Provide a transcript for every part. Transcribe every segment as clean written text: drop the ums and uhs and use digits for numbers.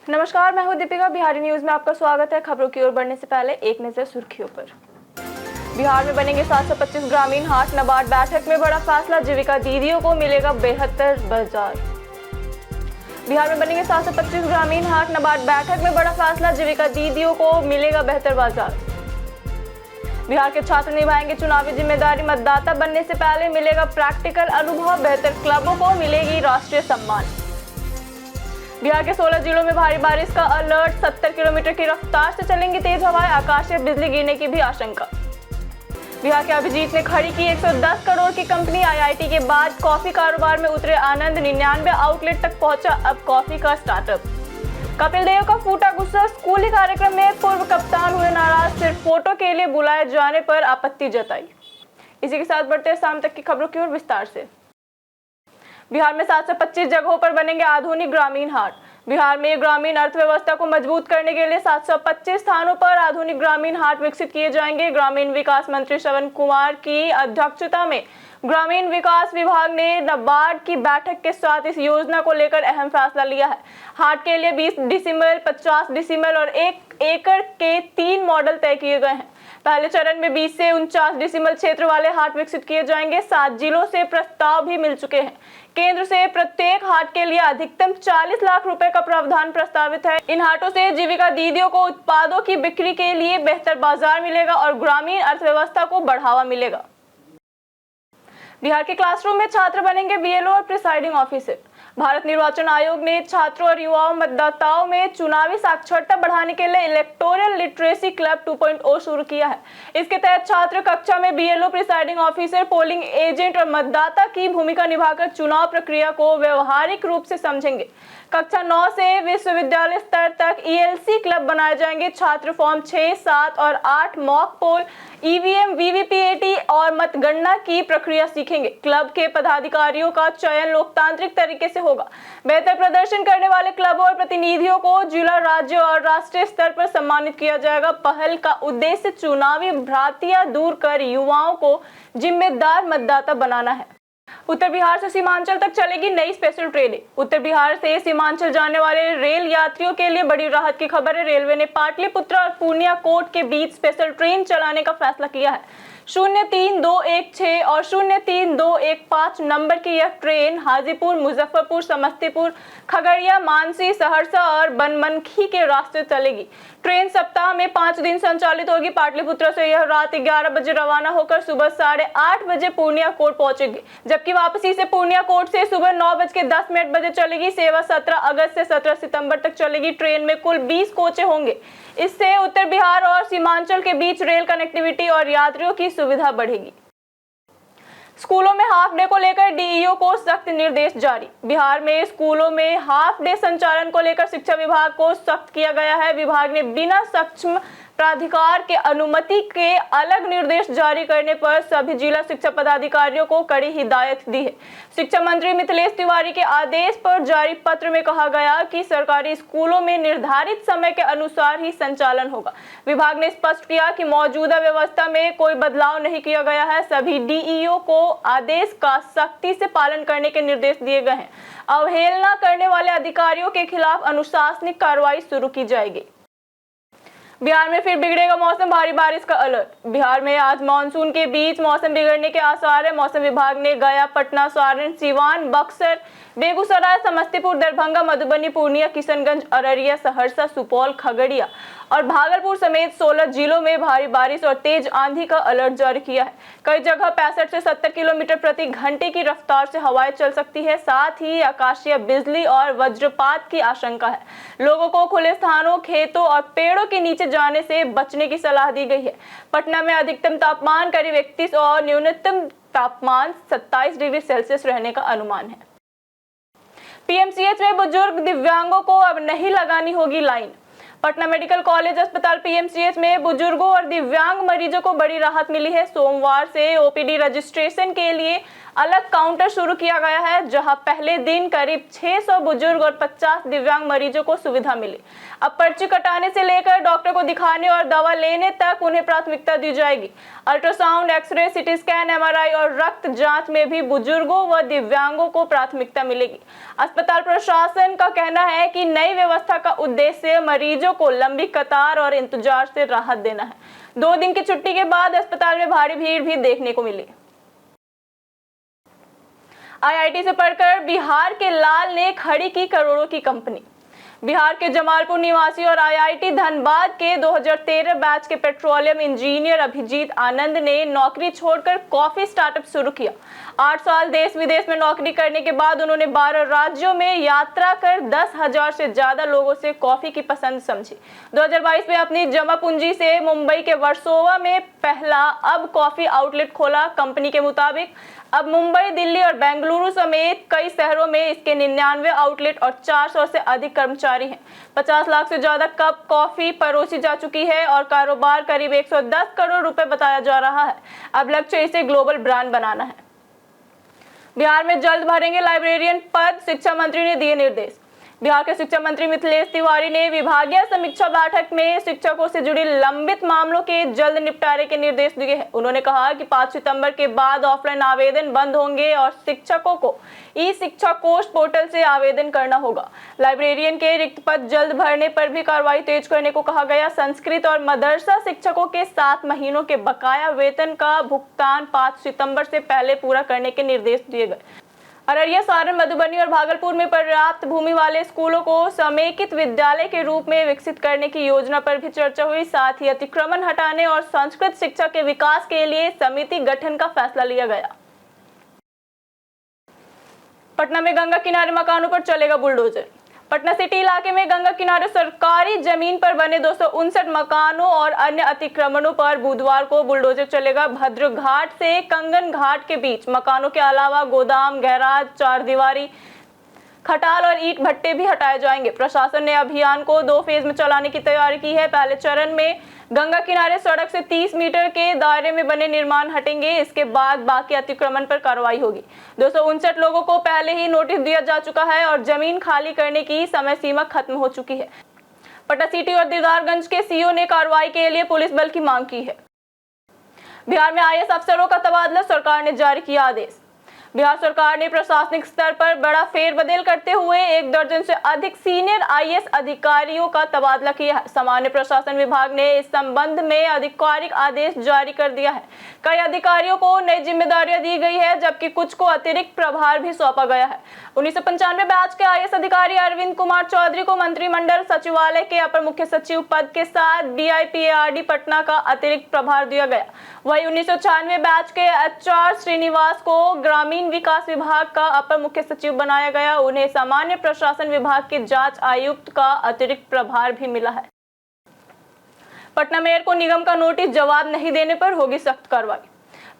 नमस्कार, मैं हूं दीपिका। बिहारी न्यूज में आपका स्वागत है। खबरों की ओर बढ़ने से पहले एक नजर सुर्खियों पर। बिहार में बनेंगे 725 ग्रामीण हाट। नाबार्ड बैठक में बड़ा फैसला, जीविका दीदियों को मिलेगा बेहतर बाजार। बिहार में बनेंगे 725 ग्रामीण हाट। नाबार्ड बैठक में बड़ा फैसला, जीविका दीदियों को मिलेगा बेहतर बाजार। बिहार के छात्र निभाएंगे चुनावी जिम्मेदारी। मतदाता बनने से पहले मिलेगा प्रैक्टिकल अनुभव। बेहतर क्लबों को मिलेगी राष्ट्रीय सम्मान। बिहार के 16 जिलों में भारी बारिश का अलर्ट। 70 किलोमीटर की रफ्तार से चलेंगी तेज हवाएं। आकाशीय बिजली गिरने की भी आशंका। बिहार के अभिजीत ने खड़ी की 110 करोड़ की कंपनी। आईआईटी के बाद कॉफी कारोबार में उतरे आनंद। 99 आउटलेट तक पहुंचा अब कॉफी का स्टार्टअप। कपिल देव का फूटा गुस्सा। स्कूली कार्यक्रम में पूर्व कप्तान हुए नाराज। सिर्फ फोटो के लिए बुलाए जाने पर आपत्ति जताई। इसी के साथ बढ़ते हैं शाम तक की खबरों की ओर विस्तार से। बिहार में 725 जगहों पर बनेंगे आधुनिक ग्रामीण हाट। बिहार में ग्रामीण अर्थव्यवस्था को मजबूत करने के लिए 725 स्थानों पर आधुनिक ग्रामीण हाट विकसित किए जाएंगे। ग्रामीण विकास मंत्री श्रवण कुमार की अध्यक्षता में ग्रामीण विकास विभाग ने नाबार्ड की बैठक के साथ इस योजना को लेकर अहम फैसला लिया है। हाट के लिए 20 डिसिमल, 50 डिसिमल और 1 एकड़ के 3 मॉडल तय किए गए हैं। पहले चरण में 20 से 49 डिसिमल क्षेत्र वाले हाट विकसित किए जाएंगे। 7 जिलों से प्रस्ताव भी मिल चुके हैं। केंद्र से प्रत्येक हाट के लिए अधिकतम 40 लाख रुपए का प्रावधान प्रस्तावित है। इन हाटों से जीविका दीदियों को उत्पादों की बिक्री के लिए बेहतर बाजार मिलेगा और ग्रामीण अर्थव्यवस्था को बढ़ावा मिलेगा। बिहार के क्लासरूम में छात्र बनेंगे बीएलओ और प्रिसाइडिंग ऑफिसर। भारत निर्वाचन आयोग ने छात्रों और युवाओं मतदाताओं में चुनावी साक्षरता बढ़ाने के लिए इलेक्टोरल लिटरेसी क्लब 2.0 शुरू किया है। इसके तहत छात्र कक्षा में BLO, presiding officer, polling agent और मतदाता की भूमिका निभाकर चुनाव प्रक्रिया को व्यवहारिक रूप से समझेंगे। कक्षा 9 से विश्वविद्यालय स्तर तक ईएलसी क्लब बनाए जाएंगे। छात्र फॉर्म 6, 7 और 8, मॉक पोल, ईवीएम, वीवीपीएटी और मतगणना की प्रक्रिया सीखेंगे। क्लब के पदाधिकारियों का चयन लोकतांत्रिक तरीके से होगा। बेहतर प्रदर्शन करने वाले क्लबों और प्रतिनिधियों को जिला, राज्य और राष्ट्रीय स्तर पर सम्मानित किया जाएगा। पहल का उद्देश्य चुनावी भ्रांतियां दूर कर युवाओं को जिम्मेदार मतदाता बनाना है। उत्तर बिहार से सीमांचल तक चलेगी नई स्पेशल ट्रेनें। उत्तर बिहार से सीमांचल जाने वाले रेल यात्रियों के लिए बड़ी राहत की खबर है। रेलवे ने पाटलिपुत्र और पूर्णिया कोट के बीच स्पेशल ट्रेन चलाने का फैसला किया है। 03216 और 03215 नंबर की यह ट्रेन हाजीपुर, मुजफ्फरपुर, समस्तीपुर, खगड़िया, मानसी, सहरसा और बनमनखी के रास्ते चलेगी। ट्रेन सप्ताह में 5 दिन संचालित होगी। पाटलिपुत्र से यह रात 11 बजे रवाना होकर सुबह 8:30 बजे पूर्णिया कोट पहुंचेगी, जबकि वापसी से पूर्णिया कोट से सुबह 9:10 बजे चलेगी। सेवा 17 अगस्त से 17 सितंबर तक चलेगी। ट्रेन में कुल 20 कोचें होंगे। इससे उत्तर बिहार और सीमांचल के बीच रेल कनेक्टिविटी और यात्रियों की सुविधा बढ़ेगी। स्कूलों में हाफ डे को लेकर डीईओ को सख्त निर्देश जारी। बिहार में स्कूलों में हाफ डे संचालन को लेकर शिक्षा विभाग को सख्त किया गया है। विभाग ने बिना सक्षम प्राधिकार के अनुमति के अलग निर्देश जारी करने पर सभी जिला शिक्षा पदाधिकारियों को कड़ी हिदायत दी है। शिक्षा मंत्री मिथिलेश तिवारी के आदेश पर जारी पत्र में कहा गया कि सरकारी स्कूलों में निर्धारित समय के अनुसार ही संचालन होगा। विभाग ने स्पष्ट किया कि मौजूदा व्यवस्था में कोई बदलाव नहीं किया गया है। सभी डीईओ को आदेश का सख्ती से पालन करने के निर्देश दिए गए हैं। अवहेलना करने वाले अधिकारियों के खिलाफ अनुशासनिक कार्रवाई शुरू की जाएगी। बिहार में फिर बिगड़ेगा मौसम, भारी बारिश का अलर्ट। बिहार में आज मानसून के बीच मौसम बिगड़ने के आसार है। मौसम विभाग ने गया, पटना, सारण, सीवान, बक्सर, बेगूसराय, समस्तीपुर, दरभंगा, मधुबनी, पूर्णिया, किशनगंज, अररिया, सहरसा, सुपौल, खगड़िया और भागलपुर समेत 16 जिलों में भारी बारिश और तेज आंधी का अलर्ट जारी किया है। कई जगह 65 से 70 किलोमीटर प्रति घंटे की रफ्तार से हवाएं चल सकती है। साथ ही आकाशीय बिजली और वज्रपात की आशंका है। लोगों को खुले स्थानों, खेतों और पेड़ों के नीचे जाने से बचने की सलाह दी गई है। पटना में अधिकतम तापमान करीब 31 और न्यूनतम तापमान 27 डिग्री सेल्सियस रहने का अनुमान है। पीएमसीएच में बुजुर्ग दिव्यांगों को अब नहीं लगानी होगी लाइन। पटना मेडिकल कॉलेज अस्पताल पीएमसीएच में बुजुर्गों और दिव्यांग मरीजों को बड़ी राहत मिली है। सोमवार से ओपीडी रजिस्ट्रेशन के लिए अलग काउंटर शुरू किया गया है, जहां पहले दिन करीब 600 बुजुर्ग और 50 दिव्यांग मरीजों को सुविधा मिली। अब पर्ची कटाने से लेकर डॉक्टर को दिखाने और दवा लेने तक उन्हें प्राथमिकता दी जाएगी। Ultrasound, X-ray, CT scan, MRI और रक्त जांच में भी बुजुर्गों व दिव्यांगों को प्राथमिकता मिलेगी। अस्पताल प्रशासन का कहना है कि नई व्यवस्था का उद्देश्य मरीजों को लंबी कतार और इंतजार से राहत देना है। 2 दिन की छुट्टी के बाद अस्पताल में भारी भीड़ भी देखने को मिली। आईआईटी से पढ़कर बिहार के लाल ने खड़ी की करोड़ों की कंपनी। बिहार के जमालपुर निवासी और आईआईटी धनबाद के 2013 बैच के पेट्रोलियम इंजीनियर अभिजीत आनंद ने नौकरी छोड़कर कॉफी स्टार्टअप शुरू किया। 8 साल देश विदेश में नौकरी करने के बाद उन्होंने 12 राज्यों में यात्रा कर 10,000 से ज्यादा लोगों से कॉफी की पसंद समझी। 2022 में अपनी जमा पूंजी से मुंबई के वर्सोवा में पहला अब कॉफी आउटलेट खोला। कंपनी के मुताबिक अब मुंबई, दिल्ली और बेंगलुरु समेत कई शहरों में इसके 99 आउटलेट और 400 से अधिक कर्मचारी हैं। 50 लाख से ज्यादा कप कॉफी परोसी जा चुकी है और कारोबार करीब 110 करोड़ रुपए बताया जा रहा है। अब लक्ष्य इसे ग्लोबल ब्रांड बनाना है। बिहार में जल्द भरेंगे लाइब्रेरियन पद, शिक्षा मंत्री ने दिए निर्देश। बिहार के शिक्षा मंत्री मिथिलेश तिवारी ने विभागीय समीक्षा बैठक में शिक्षकों से जुड़ी लंबित मामलों के जल्द निपटारे के निर्देश दिए हैं। उन्होंने कहा कि 5 सितंबर के बाद ऑफलाइन आवेदन बंद होंगे और शिक्षकों को ई शिक्षा कोष पोर्टल से आवेदन करना होगा। लाइब्रेरियन के रिक्त पद जल्द भरने पर भी कार्रवाई तेज करने को कहा गया। संस्कृत और मदरसा शिक्षकों के 7 महीनों के बकाया वेतन का भुगतान 5 सितंबर से पहले पूरा करने के निर्देश दिए गए। अररिया, सारण, मधुबनी और भागलपुर में पर्याप्त भूमि वाले स्कूलों को समेकित विद्यालय के रूप में विकसित करने की योजना पर भी चर्चा हुई। साथ ही अतिक्रमण हटाने और संस्कृत शिक्षा के विकास के लिए समिति गठन का फैसला लिया गया। पटना में गंगा किनारे मकानों पर चलेगा बुलडोजर। पटना सिटी इलाके में गंगा किनारे सरकारी जमीन पर बने 259 मकानों और अन्य अतिक्रमणों पर बुधवार को बुलडोजर चलेगा। भद्र घाट से कंगन घाट के बीच मकानों के अलावा गोदाम, गैराज, 4 दीवारी, खटाल और ईंट भट्टे भी हटाए जाएंगे। प्रशासन ने अभियान को 2 फेज में चलाने की तैयारी की है। पहले चरण में गंगा किनारे सड़क से 30 मीटर के दायरे में बने निर्माण हटेंगे। इसके बाद बाकी अतिक्रमण पर कार्रवाई होगी। 259 लोगों को पहले ही नोटिस दिया जा चुका है और जमीन खाली करने की समय सीमा खत्म हो चुकी है। पटना सिटी और दीदारगंज के सीओ ने कार्रवाई के लिए पुलिस बल की मांग की है। बिहार में आईएएस अफसरों का तबादला, सरकार ने जारी किया आदेश। बिहार सरकार ने प्रशासनिक स्तर पर बड़ा फेरबदल करते हुए 1 दर्जन से अधिक सीनियर आईएएस अधिकारियों का तबादला किया है। सामान्य प्रशासन विभाग ने इस संबंध में आधिकारिक आदेश जारी कर दिया है। कई अधिकारियों को नई जिम्मेदारियां दी गई है, जबकि कुछ को अतिरिक्त प्रभार भी सौंपा गया है। 1995 बैच के आईएएस अधिकारी अरविंद कुमार चौधरी को मंत्रिमंडल सचिवालय के अपर मुख्य सचिव पद के साथ डीआईपीएआरडी पटना का अतिरिक्त प्रभार दिया गया। वही 1996 बैच के एचआर श्रीनिवास को ग्रामीण विकास विभाग का अपर मुख्य सचिव बनाया गया। उन्हें सामान्य प्रशासन विभाग के जांच आयुक्त का अतिरिक्त प्रभार भी मिला है। पटना मेयर को निगम का नोटिस जवाब नहीं देने पर होगी सख्त कार्रवाई।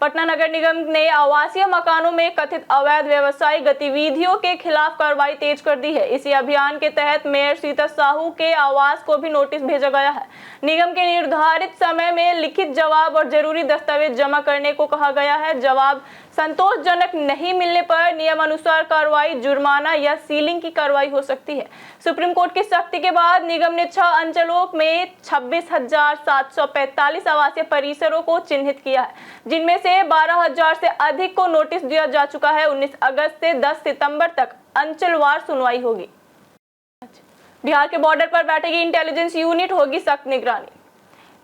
पटना नगर निगम ने आवासीय मकानों में कथित अवैध व्यवसायिक गतिविधियों के खिलाफ कार्रवाई तेज कर दी है। इसी अभियान के तहत मेयर सीता साहू के आवास को भी नोटिस भेजा गया है। निगम के निर्धारित समय में लिखित जवाब और जरूरी दस्तावेज जमा करने को कहा गया है। जवाब संतोषजनक नहीं मिलने पर नियमानुसार कार्रवाई, जुर्माना या सीलिंग की कार्रवाई हो सकती है। सुप्रीम कोर्ट की सख्ती के बाद निगम ने 6 अंचलों में 26,745 आवासीय परिसरों को चिन्हित किया है, जिनमें से 12,000 से अधिक को नोटिस दिया जा चुका है। 19 अगस्त से 10 सितंबर तक अंचलवार सुनवाई होगी। बिहार के बॉर्डर पर बैठेगी इंटेलिजेंस यूनिट, होगी सख्त निगरानी।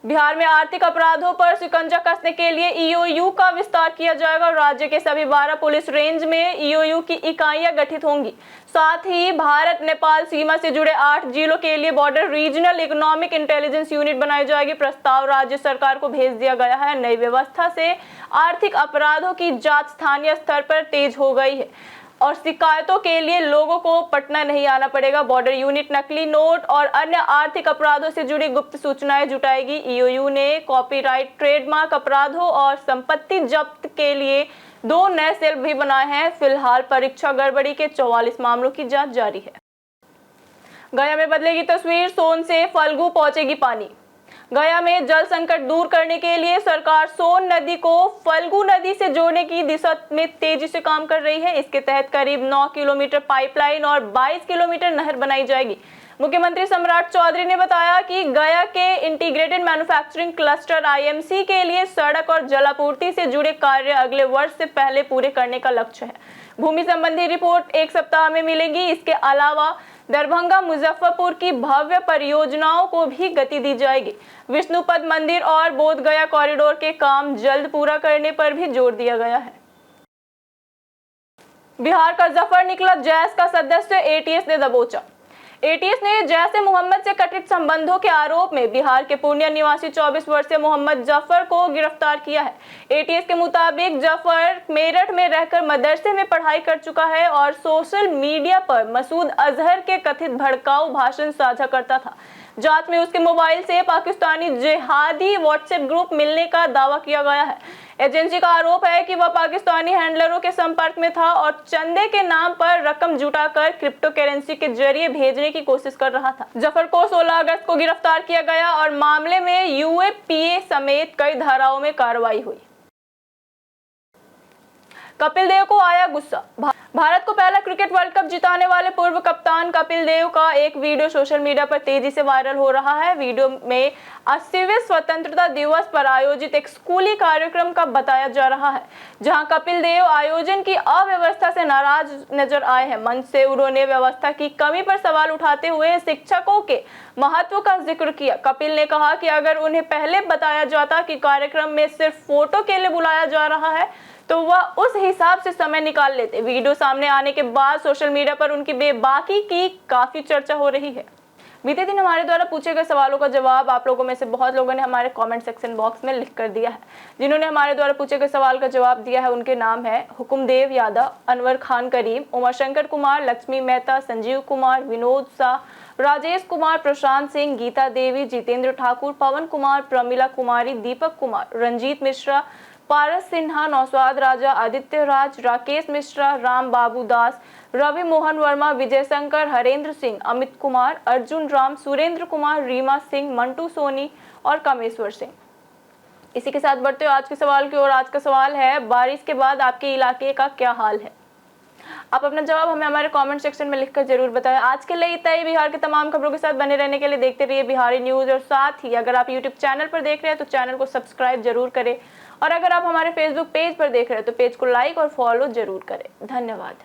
बिहार में आर्थिक अपराधों पर शिकंजा कसने के लिए ईओयू का विस्तार किया जाएगा। राज्य के सभी 12 पुलिस रेंज में ईओयू की इकाइयां गठित होंगी। साथ ही भारत नेपाल सीमा से जुड़े 8 जिलों के लिए border regional economic intelligence unit बनाई जाएगी। प्रस्ताव राज्य सरकार को भेज दिया गया है। नई व्यवस्था से आर्थिक अपराधों की जांच स्थानीय स्तर पर तेज हो गई है और शिकायतों के लिए लोगों को पटना नहीं आना पड़ेगा। बॉर्डर यूनिट नकली नोट और अन्य आर्थिक अपराधों से जुड़ी गुप्त सूचनाएं जुटाएगी। ईओयू ने कॉपीराइट, ट्रेडमार्क अपराधों और संपत्ति जब्त के लिए 2 नए सेल भी बनाए हैं। फिलहाल परीक्षा गड़बड़ी के 44 मामलों की जांच जारी है। गया में बदलेगी तस्वीर, सोन से फल्गु पहुंचेगी पानी। गया में जल संकट दूर करने के लिए सरकार सोन नदी को फल्गु नदी से जोड़ने की दिशा में तेजी से काम कर रही है। इसके तहत करीब 9 किलोमीटर पाइपलाइन और 22 किलोमीटर नहर बनाई जाएगी। मुख्यमंत्री सम्राट चौधरी ने बताया कि गया के इंटीग्रेटेड मैन्युफैक्चरिंग क्लस्टर आईएमसी के लिए सड़क और जलापूर्ति से जुड़े कार्य अगले वर्ष से पहले पूरे करने का लक्ष्य है। भूमि संबंधी रिपोर्ट 1 सप्ताह में मिलेगी। इसके अलावा दरभंगा मुजफ्फरपुर की भव्य परियोजनाओं को भी गति दी जाएगी। विष्णुपद मंदिर और बोध गया कॉरिडोर के काम जल्द पूरा करने पर भी जोर दिया गया है। बिहार का जफर निकला, जैश का सदस्य एटीएस ने दबोचा। एटीएस ने जैश मोहम्मद से कथित संबंधों के आरोप में बिहार के पूर्णिया निवासी 24 वर्षीय मोहम्मद जफर को गिरफ्तार किया है। एटीएस के मुताबिक जफर मेरठ में रहकर मदरसे में पढ़ाई कर चुका है और सोशल मीडिया पर मसूद अजहर के कथित भड़काऊ भाषण साझा करता था। जांच में उसके मोबाइल से पाकिस्तानी जिहादी व्हाट्सएप ग्रुप मिलने का दावा किया गया है। एजेंसी का आरोप है कि वह पाकिस्तानी हैंडलरों के संपर्क में था और चंदे के नाम पर रकम जुटाकर क्रिप्टो करेंसी के जरिए भेजने की कोशिश कर रहा था। जफर को 16 अगस्त को गिरफ्तार किया गया और मामले में यूएपीए समेत कई धाराओं में कार्रवाई हुई। कपिल देव को आया गुस्सा। भारत को पहला क्रिकेट वर्ल्ड कप जिताने वाले पूर्व कप्तान कपिल देव का एक वीडियो सोशल मीडिया पर तेजी से वायरल हो रहा है। वीडियो में 80वें स्वतंत्रता दिवस पर आयोजित एक स्कूली कार्यक्रम का बताया जा रहा है, जहां कपिल देव आयोजन की अव्यवस्था से नाराज नजर आए हैं। मंच से उन्होंने व्यवस्था की कमी पर सवाल उठाते हुए शिक्षकों के महत्व का जिक्र किया। कपिल ने कहा कि अगर उन्हें पहले बताया जाता कि कार्यक्रम में सिर्फ फोटो के लिए बुलाया जा रहा है तो वह उस हिसाब से समय निकाल लेते। वीडियो सामने आने के बाद सोशल मीडिया पर उनकी बेबाकी की काफी चर्चा हो रही है। बीते दिन हमारे द्वारा पूछे गए सवालों का जवाब आप लोगों में से बहुत लोगों ने हमारे कमेंट सेक्शन बॉक्स में लिख कर दिया है। जिन्होंने हमारे द्वारा पूछे गए सवाल का जवाब दिया है उनके नाम है हुकुमदेव यादव, अनवर खान करीम, उमाशंकर कुमार, लक्ष्मी मेहता, संजीव कुमार, विनोद शाह, राजेश कुमार, प्रशांत सिंह, गीता देवी, जितेंद्र ठाकुर, पवन कुमार, प्रमिला कुमारी, दीपक कुमार, रंजीत मिश्रा, पारस सिन्हा, नौशाद राजा, आदित्य राज, राकेश मिश्रा, राम बाबू दास, रवि मोहन वर्मा, विजय शंकर, हरेंद्र सिंह, अमित कुमार, अर्जुन राम, सुरेंद्र कुमार, रीमा सिंह, मंटू सोनी और कामेश्वर सिंह। इसी के साथ बढ़ते हो आज के सवाल की ओर। आज का सवाल है, बारिश के बाद आपके इलाके का क्या हाल है? आप अपना जवाब हमें हमारे कमेंट सेक्शन में लिखकर जरूर बताएं। आज के लिए इतना ही। बिहार के तमाम खबरों के साथ बने रहने के लिए देखते रहिए बिहारी न्यूज, और साथ ही अगर आप यूट्यूब चैनल पर देख रहे हैं तो चैनल को सब्सक्राइब जरूर करें, और अगर आप हमारे फेसबुक पेज पर देख रहे हैं तो पेज को लाइक और फॉलो जरूर करें। धन्यवाद।